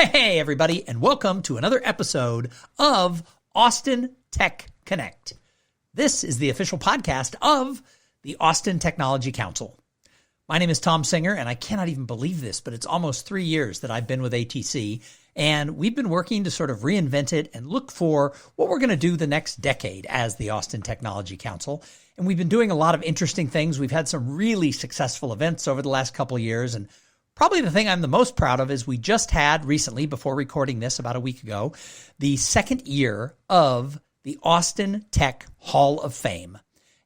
Hey, everybody, and welcome to another episode of Austin Tech Connect. This is the official podcast of the Austin Technology Council. My name is Thom Singer, and I cannot even believe this, but it's almost 3 years that I've been with ATC, and we've been working to sort of reinvent it and look for what we're going to do the next decade as the Austin Technology Council. And we've been doing a lot of interesting things. We've had some really successful events over the last couple of years, and probably the thing I'm the most proud of is we just had recently, before recording this about a week ago, the second year of the Austin Tech Hall of Fame.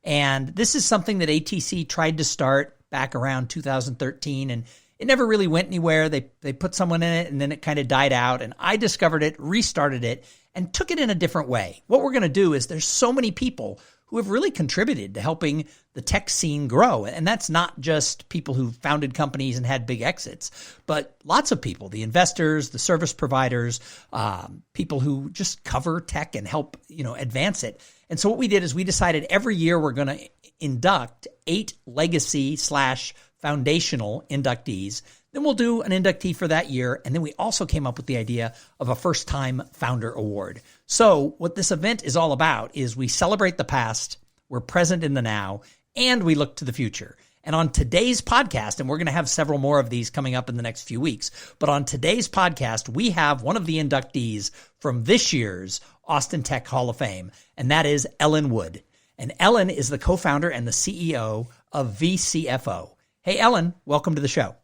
And this is something that ATC tried to start back around 2013, and it never really went anywhere. They put someone in it, and then it kind of died out. And I discovered it, restarted it, and took it in a different way. What we're going to do is there's so many people who have really contributed to helping the tech scene grow. And that's not just people who founded companies and had big exits, but lots of people, the investors, the service providers, people who just cover tech and help, advance it. And so what we did is we decided every year we're going to induct 8 legacy/foundational inductees. Then we'll do an inductee for that year. And then we also came up with the idea of a first-time founder award. So what this event is all about is we celebrate the past, we're present in the now, and we look to the future. And on today's podcast, and we're going to have several more of these coming up in the next few weeks, but on today's podcast, we have one of the inductees from this year's Austin Tech Hall of Fame, and that is Ellen Wood. And Ellen is the co-founder and the CEO of vcfo. Hey, Ellen, welcome to the show.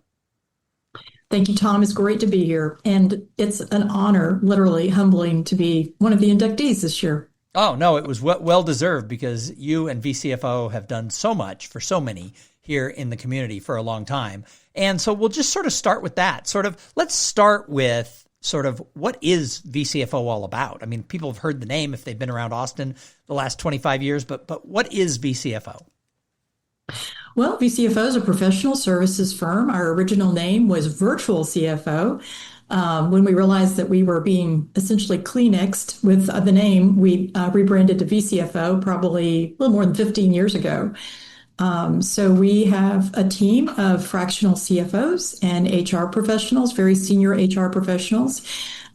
Thank you, Tom. It's great to be here. And it's an honor, literally humbling, to be one of the inductees this year. Oh, no, it was well-deserved because you and vcfo have done so much for so many here in the community for a long time. And so we'll just sort of start with that. Let's start with what is vcfo all about? I mean, people have heard the name if they've been around Austin the last 25 years, but what is vcfo? Well, vcfo is a professional services firm. Our original name was Virtual CFO. When we realized that we were being essentially Kleenexed with the name, we rebranded to vcfo probably a little more than 15 years ago. So we have a team of fractional CFOs and HR professionals, very senior HR professionals,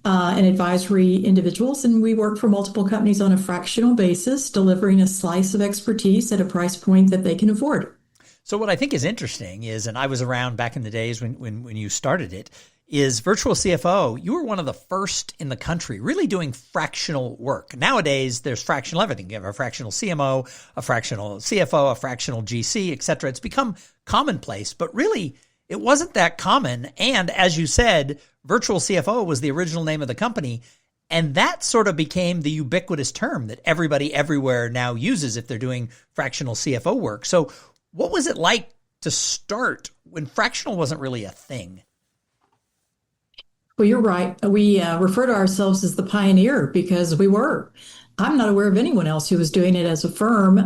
and advisory individuals. And we work for multiple companies on a fractional basis, delivering a slice of expertise at a price point that they can afford. So what I think is interesting is, and I was around back in the days when you started it, is Virtual CFO, you were one of the first in the country really doing fractional work. Nowadays, there's fractional everything. You have a fractional CMO, a fractional CFO, a fractional GC, et cetera. It's become commonplace, but really it wasn't that common. And as you said, Virtual CFO was the original name of the company. And that sort of became the ubiquitous term that everybody everywhere now uses if they're doing fractional CFO work. So what was it like to start when fractional wasn't really a thing? Well, you're right. We refer to ourselves as the pioneer because we were. I'm not aware of anyone else who was doing it as a firm.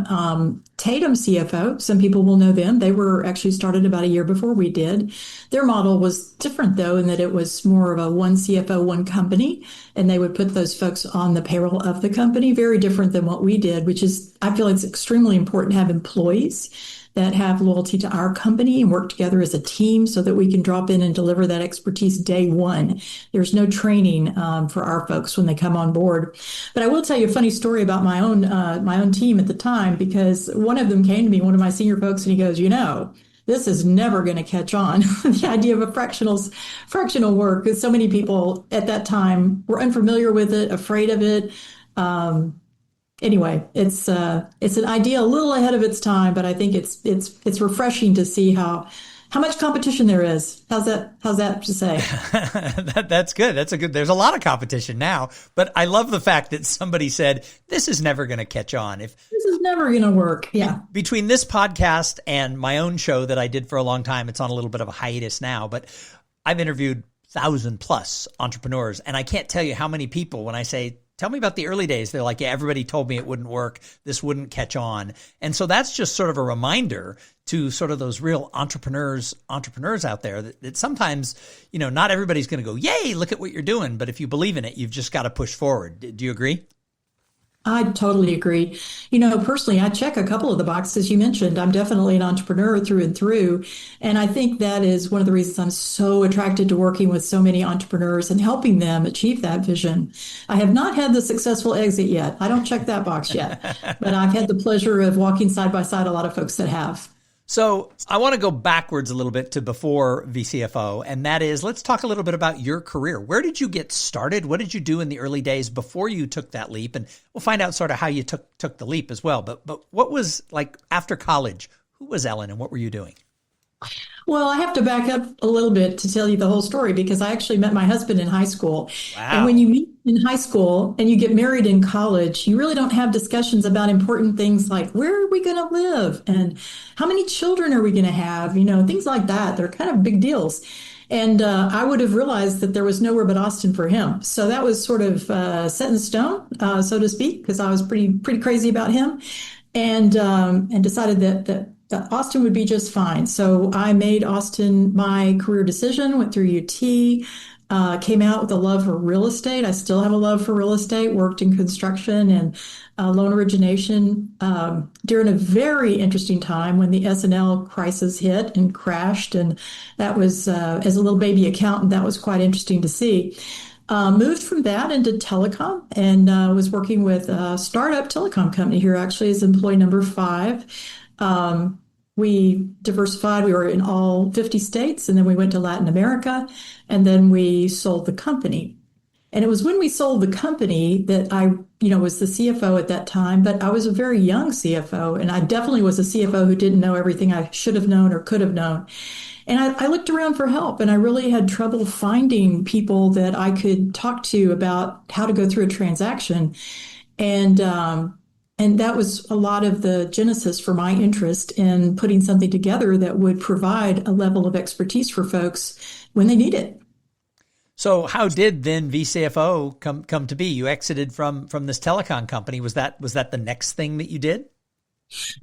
Tatum CFO, some people will know them. They were actually started about a year before we did. Their model was different, though, in that it was more of a one CFO, one company, and they would put those folks on the payroll of the company. Very different than what we did, which is, I feel it's extremely important to have employees that have loyalty to our company and work together as a team so that we can drop in and deliver that expertise day one. There's no training for our folks when they come on board. But I will tell you a funny story about my own team at the time, because one of them came to me, one of my senior folks, and he goes, this is never going to catch on. The idea of a fractional work, because so many people at that time were unfamiliar with it, afraid of it. Anyway, it's an idea a little ahead of its time, but I think it's refreshing to see how much competition there is. How's that to say? That's good. There's a lot of competition now, but I love the fact that somebody said, this is never going to catch on. This is never going to work. Yeah. Between this podcast and my own show that I did for a long time, it's on a little bit of a hiatus now, but I've interviewed 1,000+ entrepreneurs, and I can't tell you how many people, when I say, tell me about the early days, they're like, yeah, everybody told me it wouldn't work. This wouldn't catch on. And so that's just sort of a reminder to sort of those real entrepreneurs out there that sometimes, not everybody's going to go, yay, look at what you're doing. But if you believe in it, you've just got to push forward. Do you agree? I totally agree. Personally, I check a couple of the boxes you mentioned. I'm definitely an entrepreneur through and through. And I think that is one of the reasons I'm so attracted to working with so many entrepreneurs and helping them achieve that vision. I have not had the successful exit yet. I don't check that box yet, but I've had the pleasure of walking side by side a lot of folks that have. So I want to go backwards a little bit to before VCFO, and that is, let's talk a little bit about your career. Where did you get started? What did you do in the early days before you took that leap? And we'll find out sort of how you took the leap as well. But what was like after college? Who was Ellen and what were you doing? Well, I have to back up a little bit to tell you the whole story because I actually met my husband in high school. And when Wow. you meet in high school and you get married in college, you really don't have discussions about important things like where are we going to live and how many children are we going to have, things like that. They're kind of big deals. And I would have realized that there was nowhere but Austin for him. So that was sort of set in stone, so to speak, because I was pretty crazy about him, and decided that Austin would be just fine. So I made Austin my career decision, went through UT, came out with a love for real estate. I still have a love for real estate, worked in construction and loan origination during a very interesting time when the S&L crisis hit and crashed. And that was, as a little baby accountant, that was quite interesting to see. Moved from that into telecom and was working with a startup telecom company here, actually, as employee number 5. We diversified. We were in all 50 states, and then we went to Latin America, and then we sold the company. And it was when we sold the company that I, was the CFO at that time, but I was a very young CFO, and I definitely was a CFO who didn't know everything I should have known or could have known. And I looked around for help, and I really had trouble finding people that I could talk to about how to go through a transaction. And that was a lot of the genesis for my interest in putting something together that would provide a level of expertise for folks when they need it. So how did then VCFO come to be? You exited from this telecom company. Was that the next thing that you did?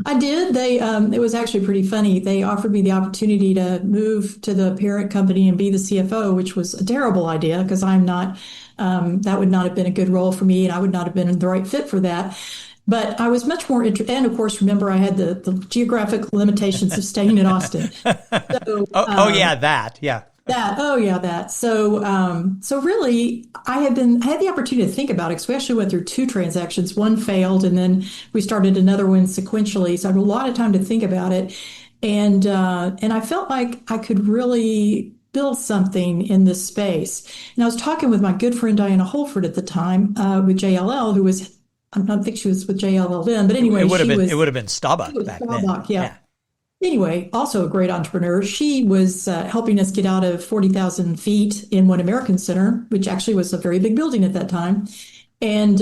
I did. It was actually pretty funny. They offered me the opportunity to move to the parent company and be the CFO, which was a terrible idea because I'm not, that would not have been a good role for me and I would not have been the right fit for that. But I was much more interested. And of course, remember, I had the geographic limitations of staying in Austin. So, Yeah, that. Yeah. That. So really, I had the opportunity to think about it, 'cause we actually went through 2 transactions. One failed, and then we started another one sequentially. So I had a lot of time to think about it, and I felt like I could really build something in this space. And I was talking with my good friend Diana Holford at the time with JLL, who was, I don't think she was with JLL then, but anyway, it would have been Starbuck back then. Yeah. Anyway, also a great entrepreneur. She was helping us get out of 40,000 feet in One American Center, which actually was a very big building at that time. And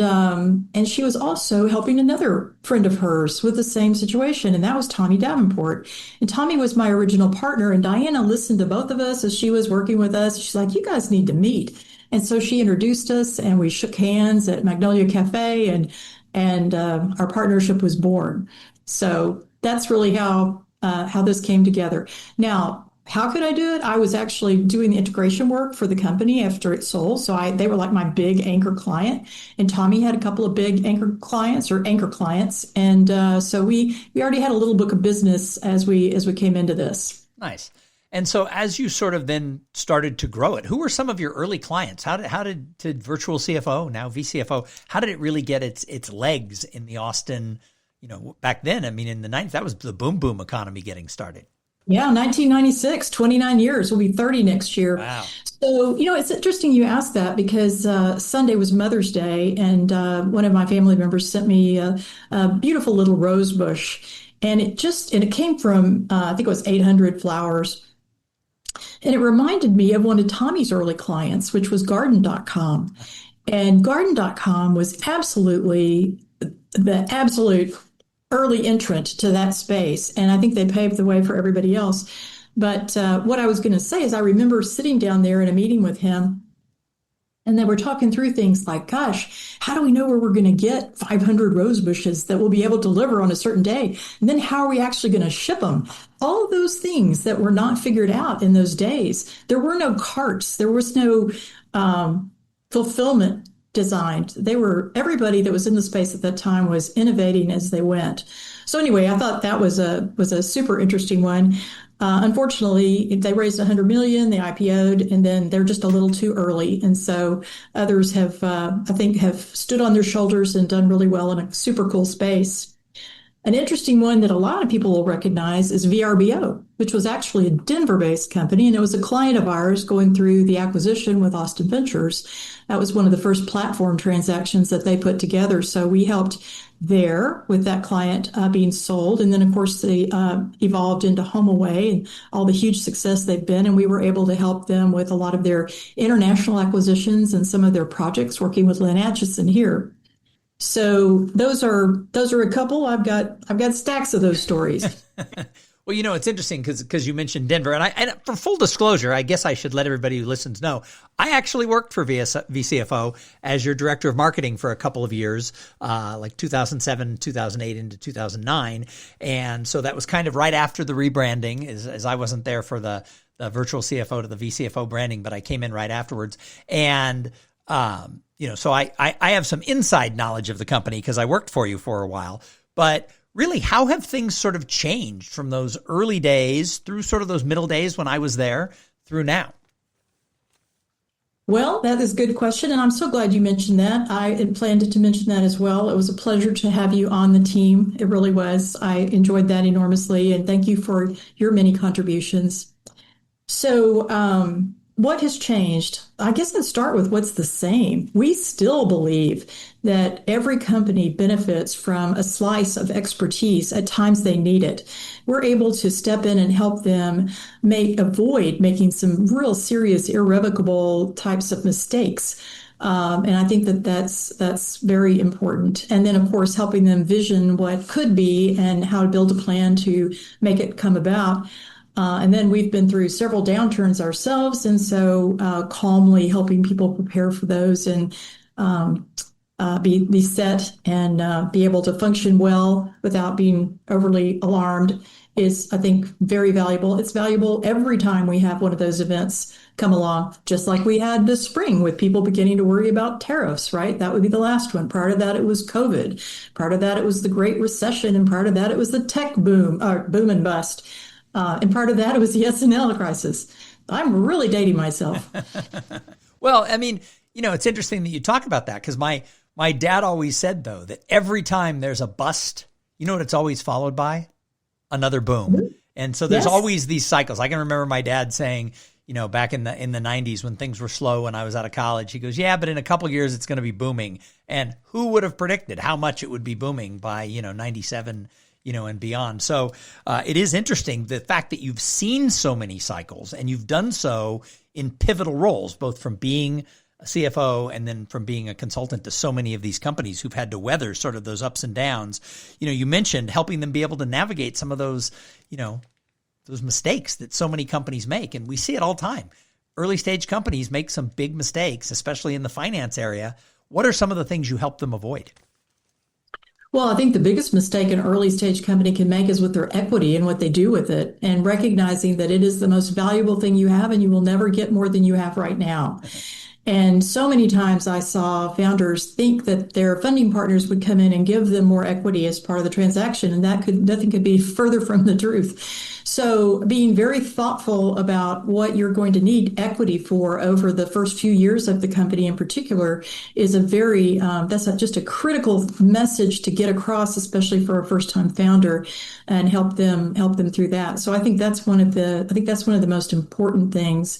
she was also helping another friend of hers with the same situation, and that was Tommy Davenport. And Tommy was my original partner, and Diana listened to both of us as she was working with us. She's like, "You guys need to meet." And so she introduced us, and we shook hands at Magnolia Cafe, and our partnership was born. So that's really how this came together. Now, how could I do it? I was actually doing the integration work for the company after it sold. So they were like my big anchor client. And Tommy had a couple of big anchor clients. And so we already had a little book of business as we came into this. Nice. And so as you sort of then started to grow it, who were some of your early clients? How did Virtual CFO, now VCFO, how did it really get its legs in the Austin, back then? I mean, in the 90s, that was the boom economy getting started. Yeah, 1996, 29 years. We'll be 30 next year. Wow. So, it's interesting you asked that because Sunday was Mother's Day, and one of my family members sent me a beautiful little rose bush. And it came from, I think it was 800 flowers. And it reminded me of one of Tommy's early clients, which was garden.com. And garden.com was absolutely the absolute early entrant to that space. And I think they paved the way for everybody else. But what I was going to say is I remember sitting down there in a meeting with him, and they were talking through things like, gosh, how do we know where we're going to get 500 rose bushes that we'll be able to deliver on a certain day? And then how are we actually going to ship them? All of those things that were not figured out in those days. There were no carts. There was no fulfillment designed. Everybody that was in the space at that time was innovating as they went. So anyway, I thought that was a super interesting one. Unfortunately, they raised 100 million, they IPO'd, and then they're just a little too early. And so others have, I think, have stood on their shoulders and done really well in a super cool space. An interesting one that a lot of people will recognize is VRBO, which was actually a Denver-based company, and it was a client of ours going through the acquisition with Austin Ventures. That was one of the first platform transactions that they put together. So we helped there with that client being sold. And then, of course, they evolved into HomeAway and all the huge success they've been. And we were able to help them with a lot of their international acquisitions and some of their projects working with Lynn Atchison here. So those are a couple. I've got stacks of those stories. Well, it's interesting because you mentioned Denver, and for full disclosure, I guess I should let everybody who listens know I actually worked for VCFO as your director of marketing for a couple of years, like 2007, 2008 into 2009, and so that was kind of right after the rebranding. As I wasn't there for the virtual CFO to the VCFO branding, but I came in right afterwards, and so I have some inside knowledge of the company because I worked for you for a while. But really, how have things sort of changed from those early days through sort of those middle days when I was there through now? Well, that is a good question, and I'm so glad you mentioned that. I had planned to mention that as well. It was a pleasure to have you on the team. It really was. I enjoyed that enormously, and thank you for your many contributions. So, what has changed? I guess I'd start with what's the same. We still believe that every company benefits from a slice of expertise at times they need it. We're able to step in and help them avoid making some real serious, irrevocable types of mistakes. And I think that's very important. And then, of course, helping them vision what could be and how to build a plan to make it come about. And then we've been through several downturns ourselves, and so calmly helping people prepare for those and be set and be able to function well without being overly alarmed is, I think, very valuable. It's valuable every time we have one of those events come along, just like we had this spring with people beginning to worry about tariffs, right? That would be the last one. Prior to that, it was COVID. Prior to that, it was the Great Recession. And prior to that, it was the tech boom, or boom and bust. And part of that was the S&L crisis. I'm really dating myself. Well, I mean, it's interesting that you talk about that because my dad always said, though, that every time there's a bust, you know what it's always followed by? Another boom. Mm-hmm. And so there's always these cycles. I can remember my dad saying, back in the 90s when things were slow when I was out of college, he goes, yeah, but in a couple of years, it's going to be booming. And who would have predicted how much it would be booming by, 97 and beyond. So it is interesting the fact that you've seen so many cycles and you've done so in pivotal roles, both from being a CFO and then from being a consultant to so many of these companies who've had to weather sort of those ups and downs. You mentioned helping them be able to navigate some of those, those mistakes that so many companies make. And we see it all the time. Early stage companies make some big mistakes, especially in the finance area. What are some of the things you help them avoid? Well, I think the biggest mistake an early stage company can make is with their equity and what they do with it, and recognizing that it is the most valuable thing you have and you will never get more than you have right now. And so many times I saw founders think that their funding partners would come in and give them more equity as part of the transaction, and nothing could be further from the truth. So being very thoughtful about what you're going to need equity for over the first few years of the company in particular is just a critical message to get across, especially for a first-time founder, and help them through that. So I think that's one of the most important things.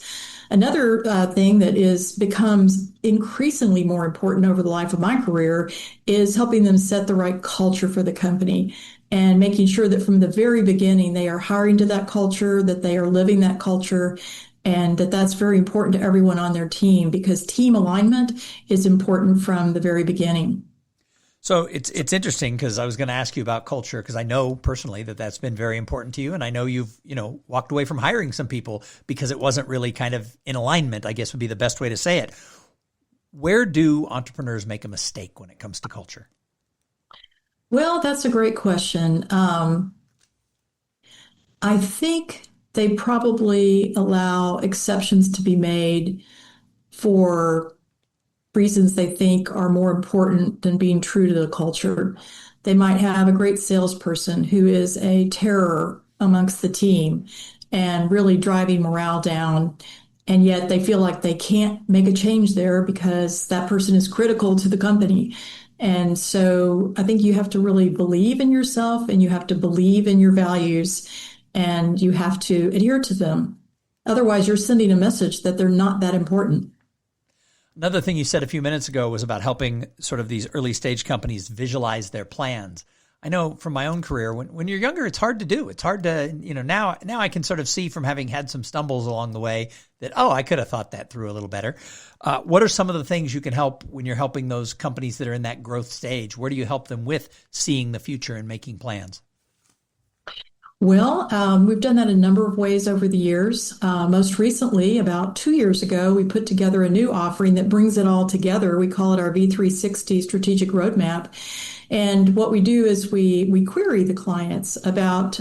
Another thing that becomes increasingly more important over the life of my career is helping them set the right culture for the company and making sure that from the very beginning they are hiring to that culture, that they are living that culture, and that's very important to everyone on their team because team alignment is important from the very beginning. So it's interesting because I was going to ask you about culture because I know personally that that's been very important to you. And I know you've, walked away from hiring some people because it wasn't really kind of in alignment, I guess would be the best way to say it. Where do entrepreneurs make a mistake when it comes to culture? Well, that's a great question. I think they probably allow exceptions to be made for reasons they think are more important than being true to the culture. They might have a great salesperson who is a terror amongst the team and really driving morale down. And yet they feel like they can't make a change there because that person is critical to the company. And so I think you have to really believe in yourself and you have to believe in your values and you have to adhere to them. Otherwise, you're sending a message that they're not that important. Another thing you said a few minutes ago was about helping sort of these early stage companies visualize their plans. I know from my own career, when you're younger, it's hard to do. It's hard to, now I can sort of see from having had some stumbles along the way that, I could have thought that through a little better. What are some of the things you can help when you're helping those companies that are in that growth stage? Where do you help them with seeing the future and making plans? Well, we've done that a number of ways over the years. Most recently, about 2 years ago, we put together a new offering that brings it all together. We call it our V360 Strategic Roadmap. And what we do is we query the clients about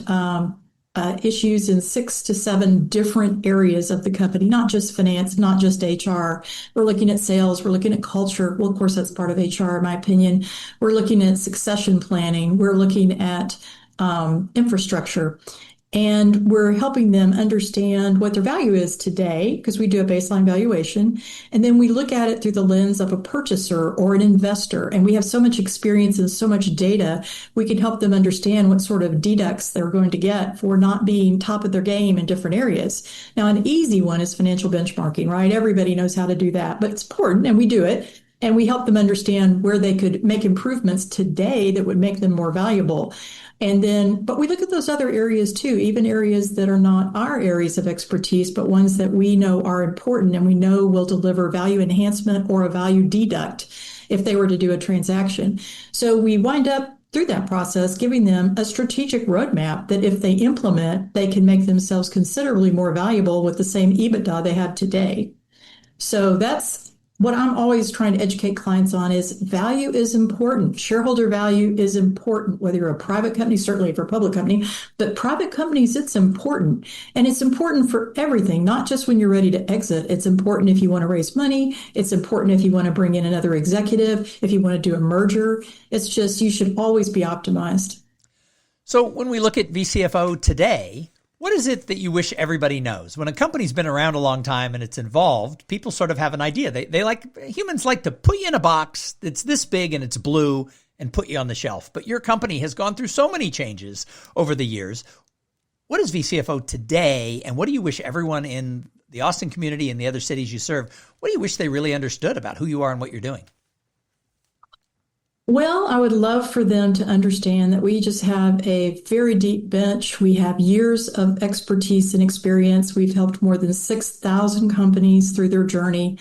issues in 6 to 7 different areas of the company, not just finance, not just HR. We're looking at sales. We're looking at culture. Well, of course, that's part of HR, in my opinion. We're looking at succession planning. We're looking at infrastructure. And we're helping them understand what their value is today, because we do a baseline valuation. And then we look at it through the lens of a purchaser or an investor. And we have so much experience and so much data, we can help them understand what sort of deducts they're going to get for not being top of their game in different areas. Now, an easy one is financial benchmarking, right? Everybody knows how to do that, but it's important and we do it. And we help them understand where they could make improvements today that would make them more valuable. And then, but we look at those other areas too, even areas that are not our areas of expertise, but ones that we know are important and we know will deliver value enhancement or a value deduct if they were to do a transaction. So we wind up through that process giving them a strategic roadmap that if they implement, they can make themselves considerably more valuable with the same EBITDA they have today. So that's what I'm always trying to educate clients on is value is important. Shareholder value is important, whether you're a private company, certainly for a public company, but private companies, it's important. And it's important for everything, not just when you're ready to exit. It's important if you want to raise money. It's important if you want to bring in another executive, if you want to do a merger. It's just, you should always be optimized. So when we look at VCFO today, what is it that you wish everybody knows? When a company's been around a long time and it's involved, people sort of have an idea. Humans like to put you in a box that's this big and it's blue and put you on the shelf. But your company has gone through so many changes over the years. What is VCFO today? And what do you wish everyone in the Austin community and the other cities you serve, what do you wish they really understood about who you are and what you're doing? Well, I would love for them to understand that we just have a very deep bench. We have years of expertise and experience. We've helped more than 6,000 companies through their journey.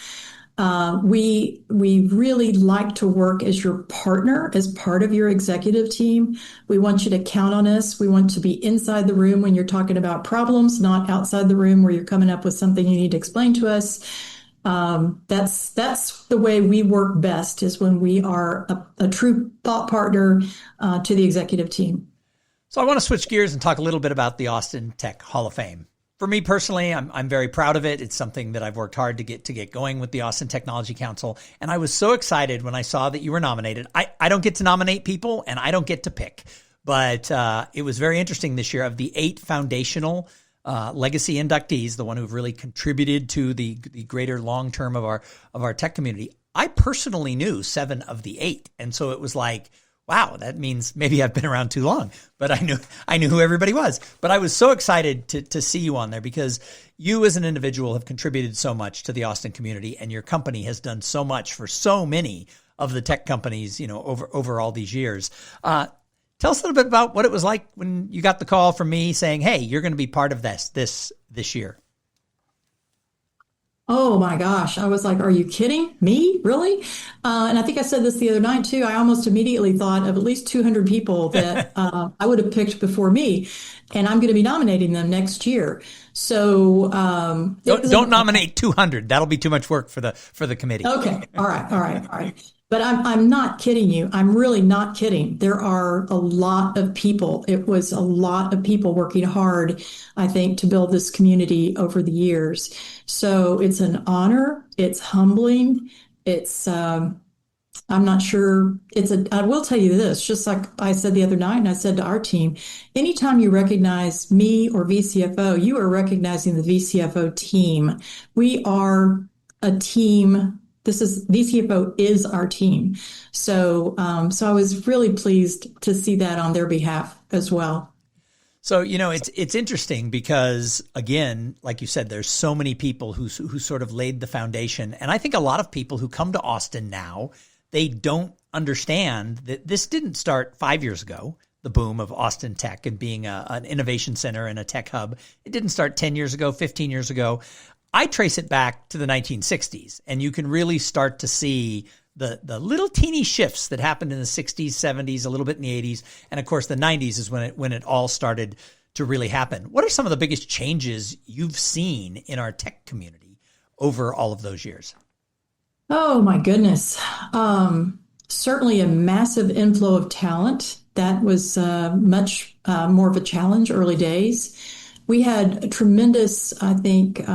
We really like to work as your partner, as part of your executive team. We want you to count on us. We want to be inside the room when you're talking about problems, not outside the room where you're coming up with something you need to explain to us. That's the way we work best, is when we are a true thought partner to the executive team. So I want to switch gears and talk a little bit about the Austin Tech Hall of Fame. For me personally, I'm very proud of it. It's something that I've worked hard to get going with the Austin Technology Council. And I was so excited when I saw that you were nominated. I don't get to nominate people and I don't get to pick, but it was very interesting this year. Of the 8 foundational legacy inductees, the one who've really contributed to the greater long term of our tech community, I personally knew 7 of the 8, and so it was like, wow, that means maybe I've been around too long, but I knew who everybody was. But I was so excited to see you on there because you as an individual have contributed so much to the Austin community, and your company has done so much for so many of the tech companies, over all these years. Tell us a little bit about what it was like when you got the call from me saying, hey, you're going to be part of this year. Oh my gosh. I was like, are you kidding me? Really? And I think I said this the other night too. I almost immediately thought of at least 200 people that I would have picked before me, and I'm going to be nominating them next year. So don't nominate 200. That'll be too much work for the committee. Okay. All right. But I'm not kidding you. I'm really not kidding. There are a lot of people. It was a lot of people working hard, I think, to build this community over the years. So it's an honor. It's humbling. It's I'm not sure. I will tell you this, just like I said the other night, and I said to our team, anytime you recognize me or VCFO, you are recognizing the VCFO team. We are a team. VCFO is our team. So I was really pleased to see that on their behalf as well. So, it's interesting because, again, like you said, there's so many people who sort of laid the foundation. And I think a lot of people who come to Austin now, they don't understand that this didn't start 5 years ago, the boom of Austin Tech and being an innovation center and a tech hub. It didn't start 10 years ago, 15 years ago. I trace it back to the 1960s, and you can really start to see the little teeny shifts that happened in the 60s, 70s, a little bit in the 80s, and of course the 90s is when it all started to really happen. What are some of the biggest changes you've seen in our tech community over all of those years? Oh my goodness. Certainly a massive inflow of talent. That was much more of a challenge early days. We had tremendous, I think,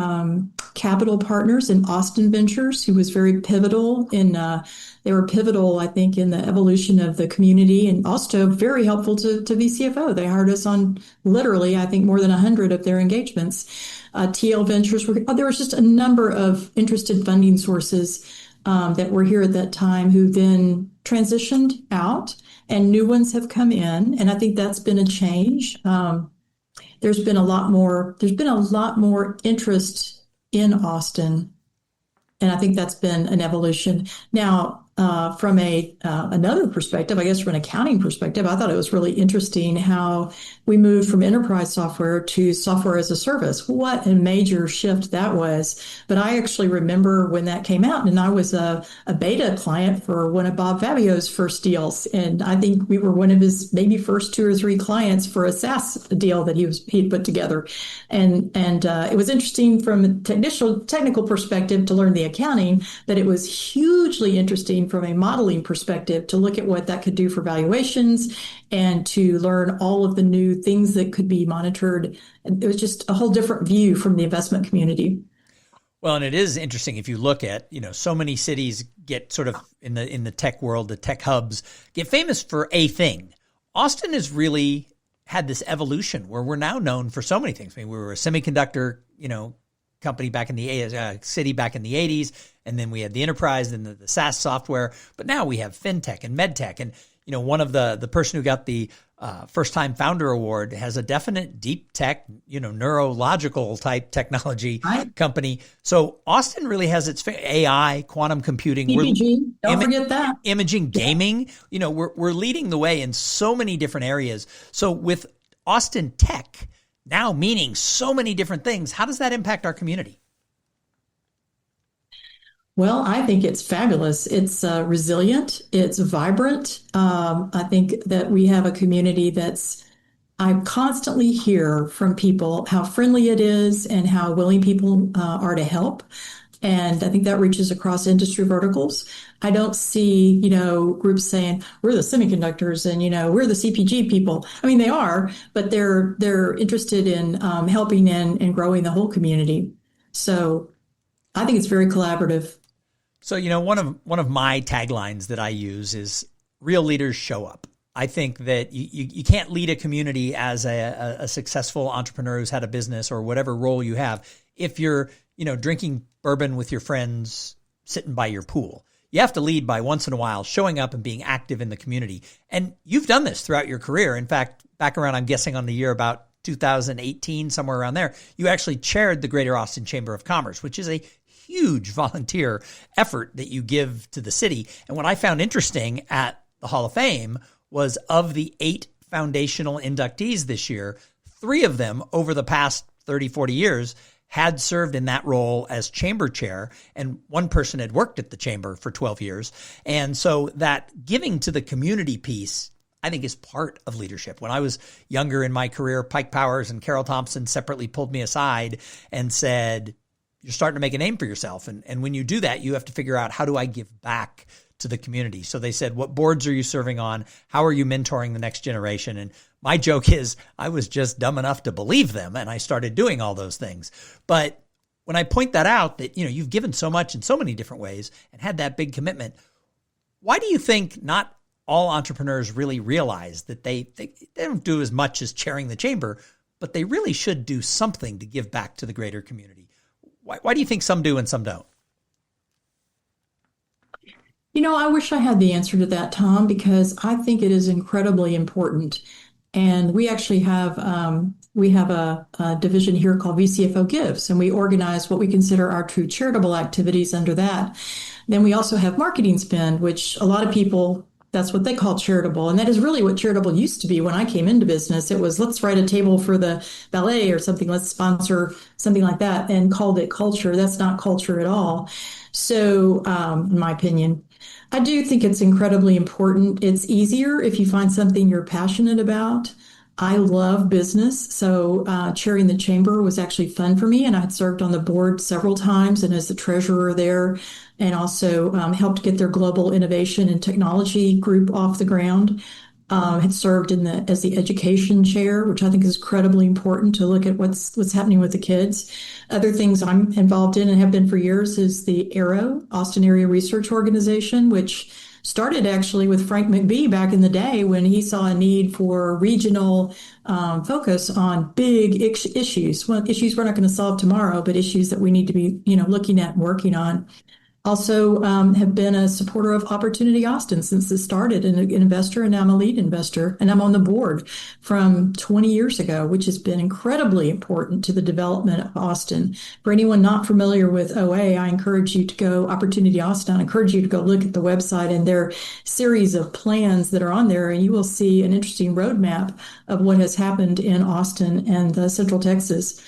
capital partners in Austin Ventures, who was very pivotal they were pivotal, I think, in the evolution of the community, and also very helpful to VCFO. They hired us on literally, I think, more than 100 of their engagements. TL Ventures, there was just a number of interested funding sources that were here at that time who then transitioned out, and new ones have come in. And I think that's been a change. There's been a lot more interest in Austin, and I think that's been an evolution. Now, from another perspective, I guess from an accounting perspective, I thought it was really interesting how we moved from enterprise software to software as a service. What a major shift that was. But I actually remember when that came out, and I was a beta client for one of Bob Fabio's first deals. And I think we were one of his maybe first 2 or 3 clients for a SaaS deal that he'd put together. And it was interesting from a technical perspective to learn the accounting, but it was hugely interesting from a modeling perspective to look at what that could do for valuations and to learn all of the new things that could be monitored. It was just a whole different view from the investment community. Well, and it is interesting if you look at, so many cities get sort of in the tech world, the tech hubs get famous for a thing. Austin has really had this evolution where we're now known for so many things. I mean, we were a semiconductor, company back in the city back in the 80s, and then we had the enterprise and the SaaS software, but now we have fintech and medtech. And one of the person who got the first time founder award has a definite deep tech, neurological type technology company. So Austin really has its AI, quantum computing, don't forget that, imaging, gaming. We're leading the way in so many different areas. So with Austin Tech now meaning so many different things, how does that impact our community? Well, I think it's fabulous. It's resilient. It's vibrant. I think that we have a community I constantly hear from people how friendly it is and how willing people are to help. And I think that reaches across industry verticals. I don't see, groups saying we're the semiconductors and, we're the CPG people. I mean, they are, but they're interested in helping and growing the whole community. So I think it's very collaborative. So, one of my taglines that I use is real leaders show up. I think that you can't lead a community as a successful entrepreneur who's had a business or whatever role you have if you're, drinking bourbon with your friends, sitting by your pool. You have to lead by once in a while showing up and being active in the community. And you've done this throughout your career. In fact, back around, I'm guessing on the year about 2018, somewhere around there, you actually chaired the Greater Austin Chamber of Commerce, which is a huge volunteer effort that you give to the city. And what I found interesting at the Hall of Fame was of the 8 foundational inductees this year, 3 of them over the past 30, 40 years had served in that role as chamber chair, and one person had worked at the chamber for 12 years. And so that giving to the community piece, I think, is part of leadership. When I was younger in my career, Pike Powers and Carol Thompson separately pulled me aside and said, you're starting to make a name for yourself. And when you do that, you have to figure out, how do I give back to the community? So they said, what boards are you serving on? How are you mentoring the next generation? And my joke is I was just dumb enough to believe them, and I started doing all those things. But when I point that out, that, you've given so much in so many different ways and had that big commitment, why do you think not all entrepreneurs really realize that they don't do as much as chairing the chamber, but they really should do something to give back to the greater community? Why do you think some do and some don't? I wish I had the answer to that, Tom, because I think it is incredibly important. And we actually have a division here called vcfo Gives, and we organize what we consider our true charitable activities under that. Then we also have marketing spend, which a lot of people, that's what they call charitable. And that is really what charitable used to be when I came into business. It was, let's write a table for the ballet or something, let's sponsor something like that, and called it culture. That's not culture at all. So, in my opinion, I do think it's incredibly important. It's easier if you find something you're passionate about. I love business, so chairing the chamber was actually fun for me, and I had served on the board several times and as the treasurer there, and also helped get their global innovation and technology group off the ground. Had served as the education chair, which I think is incredibly important to look at what's happening with the kids. Other things I'm involved in and have been for years is the ARROW, Austin Area Research Organization, which started actually with Frank McBee back in the day when he saw a need for regional focus on big issues. Well, issues we're not going to solve tomorrow, but issues that we need to be, looking at and working on. Also have been a supporter of Opportunity Austin since it started, and an investor, and now I'm a lead investor, and I'm on the board from 20 years ago, which has been incredibly important to the development of Austin. For anyone not familiar with OA, I encourage you to go, Opportunity Austin, I encourage you to go look at the website and their series of plans that are on there, and you will see an interesting roadmap of what has happened in Austin and Central Texas.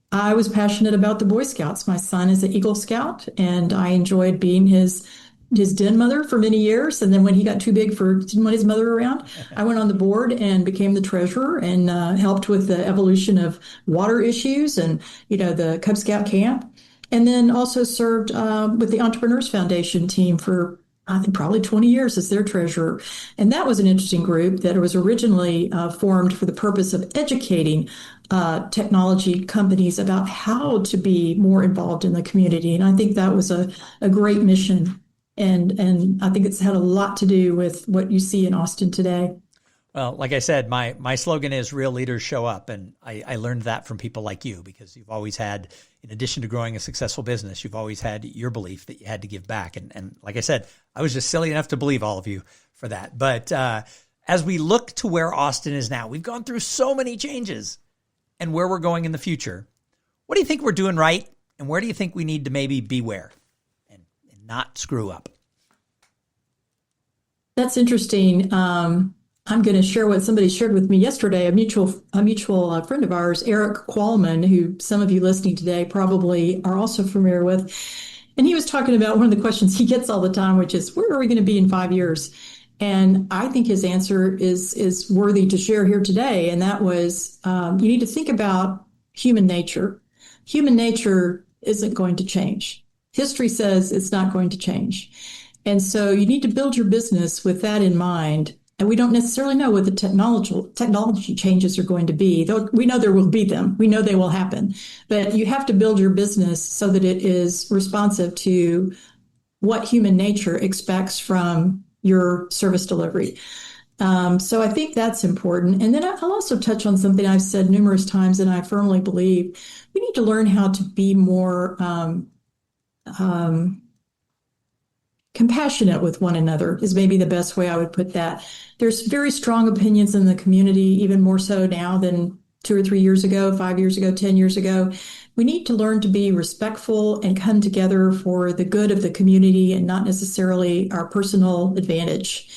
I was passionate about the Boy Scouts. My son is an Eagle Scout, and I enjoyed being his den mother for many years. And then when he got too big didn't want his mother around, I went on the board and became the treasurer and helped with the evolution of water issues and, the Cub Scout camp. And then also served with the Entrepreneurs Foundation team for, I think, probably 20 years as their treasurer. And that was an interesting group that was originally formed for the purpose of educating technology companies about how to be more involved in the community. And I think that was a great mission. And I think it's had a lot to do with what you see in Austin today. Well, like I said, my slogan is real leaders show up. And I learned that from people like you, because you've always had, in addition to growing a successful business, you've always had your belief that you had to give back. And like I said, I was just silly enough to believe all of you for that. But as we look to where Austin is now, we've gone through so many changes, and where we're going in the future. What do you think we're doing right? And where do you think we need to maybe beware and not screw up? That's interesting. I'm going to share what somebody shared with me yesterday, a mutual friend of ours, Eric Qualman, who some of you listening today probably are also familiar with. And he was talking about one of the questions he gets all the time, which is, where are we going to be in 5 years? And I think his answer is worthy to share here today. And that was, you need to think about human nature. Human nature isn't going to change. History says it's not going to change. And so you need to build your business with that in mind. And we don't necessarily know what the technology changes are going to be. Though we know there will be them. We know they will happen. But you have to build your business so that it is responsive to what human nature expects from your service delivery. So I think that's important. And then I'll also touch on something I've said numerous times, and I firmly believe we need to learn how to be more compassionate with one another, is maybe the best way I would put that. There's very strong opinions in the community, even more so now than 2 or 3 years ago, 5 years ago, 10 years ago. We need to learn to be respectful and come together for the good of the community, and not necessarily our personal advantage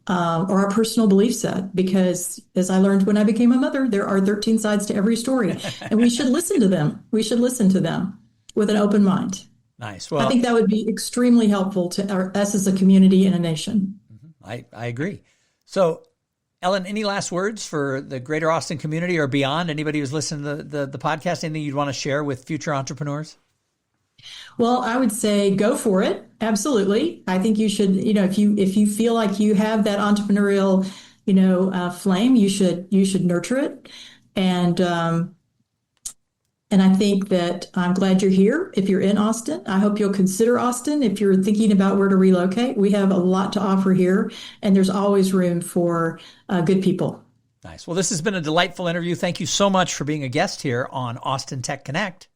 or our personal belief set. Because as I learned when I became a mother, there are 13 sides to every story, and we should listen to them. We should listen to them with an open mind. Nice. Well, I think that would be extremely helpful to us as a community and a nation. I agree. So, Ellen, any last words for the greater Austin community or beyond? Anybody who's listening to the podcast, anything you'd want to share with future entrepreneurs? Well, I would say go for it. Absolutely. I think you should, if you feel like you have that entrepreneurial, flame, you should nurture it. And And I think that I'm glad you're here. If you're in Austin, I hope you'll consider Austin. If you're thinking about where to relocate, we have a lot to offer here, and there's always room for good people. Nice. Well, this has been a delightful interview. Thank you so much for being a guest here on Austin Tech Connect.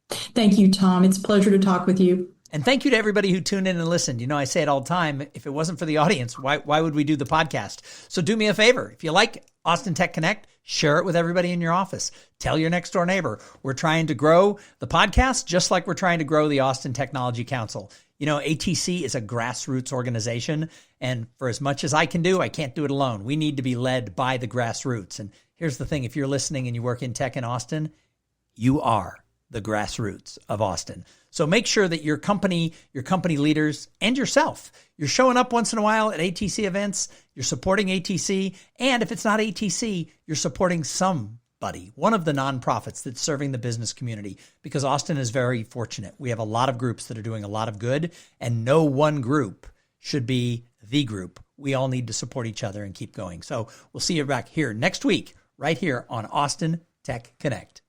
Thank you, Tom. It's a pleasure to talk with you. And thank you to everybody who tuned in and listened. You know, I say it all the time. If it wasn't for the audience, why would we do the podcast? So do me a favor. If you like Austin Tech Connect, share it with everybody in your office. Tell your next door neighbor. We're trying to grow the podcast just like we're trying to grow the Austin Technology Council. You know, ATC is a grassroots organization. And for as much as I can do, I can't do it alone. We need to be led by the grassroots. And here's the thing. If you're listening and you work in tech in Austin, you are the grassroots of Austin. So make sure that your company leaders, and yourself, you're showing up once in a while at ATC events, you're supporting ATC, and if it's not ATC, you're supporting somebody, one of the nonprofits that's serving the business community, because Austin is very fortunate. We have a lot of groups that are doing a lot of good, and no one group should be the group. We all need to support each other and keep going. So we'll see you back here next week, right here on Austin Tech Connect.